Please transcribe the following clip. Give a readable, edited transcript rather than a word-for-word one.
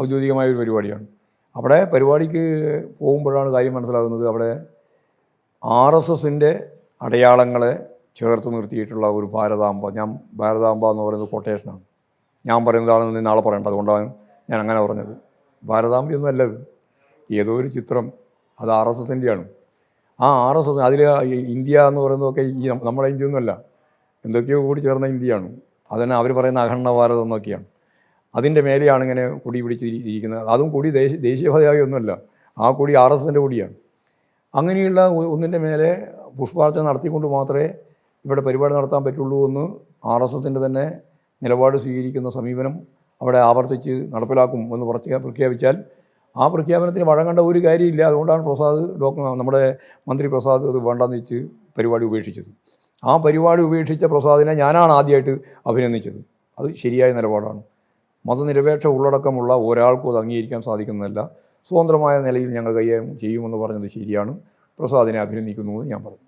ഔദ്യോഗികമായ ഒരു പരിപാടിയാണ്. അവിടെ പരിപാടിക്ക് പോകുമ്പോഴാണ് കാര്യം മനസ്സിലാകുന്നത്, അവിടെ RSSൻ്റെ അടയാളങ്ങളെ ചേർത്ത് നിർത്തിയിട്ടുള്ള ഒരു ഭാരതാംബ. ഞാൻ ഭാരതാംബ എന്ന് പറയുന്നത് കൊട്ടേഷനാണ്, ഞാൻ പറയുന്നതാണെന്ന് നാളെ പറയേണ്ടത്, അതുകൊണ്ടാണ് ഞാൻ അങ്ങനെ പറഞ്ഞത്. ഭാരതാംബയൊന്നും അല്ലത്, ഏതോ ഒരു ചിത്രം, അത് RSSൻ്റെയാണ്. ആ RSS അതിൽ ഇന്ത്യ എന്ന് പറയുന്നതൊക്കെ ഈ നമ്മുടെ ഇന്ത്യയൊന്നുമല്ല, എന്തൊക്കെയോ കൂടി ചേർന്ന ഇന്ത്യയാണ്. അതന്നെ അവർ പറയുന്ന അഖണ്ഡ ഭാരതം എന്നൊക്കെയാണ്. അതിൻ്റെ മേലെയാണ് ഇങ്ങനെ കൊടി പിടിച്ചിരിക്കുന്നത്. അതും കൊടി ദേശീയപതാക ഒന്നുമല്ല, ആ കൊടി RSSൻ്റെ കൊടിയാണ്. അങ്ങനെയുള്ള ഒന്നിൻ്റെ മേലെ പുഷ്പാർച്ചന നടത്തിക്കൊണ്ട് മാത്രമേ ഇവിടെ പരിപാടി നടത്താൻ പറ്റുള്ളൂ എന്ന് RSSൻ്റെ തന്നെ നിലപാട് സ്വീകരിക്കുന്ന സമീപനം അവിടെ ആവർത്തിച്ച് നടപ്പിലാക്കും എന്ന് പ്രഖ്യാപിച്ചാൽ ആ പ്രഖ്യാപനത്തിന് വഴങ്ങേണ്ട ഒരു കാര്യമില്ല. അതുകൊണ്ടാണ് നമ്മുടെ മന്ത്രി പ്രസാദ് അത് വേണ്ടെന്ന് വെച്ച് പരിപാടി ഉപേക്ഷിച്ചത്. ആ പരിപാടി ഉപേക്ഷിച്ച പ്രസാദിനെ ഞാനാണ് ആദ്യമായിട്ട് അഭിനന്ദിച്ചത്. അത് ശരിയായ നിലപാടാണ്. മതനിരപേക്ഷ ഉള്ളടക്കമുള്ള ഒരാൾക്കും അത് അംഗീകരിക്കാൻ സാധിക്കുന്നതല്ല. സ്വതന്ത്രമായ നിലയിൽ ഞങ്ങൾ കൈകാര്യം ചെയ്യുമെന്ന് പറഞ്ഞത് ശരിയാണ്. പ്രസാദിനെ അഭിനന്ദിക്കുന്നു എന്ന് ഞാൻ പറഞ്ഞു.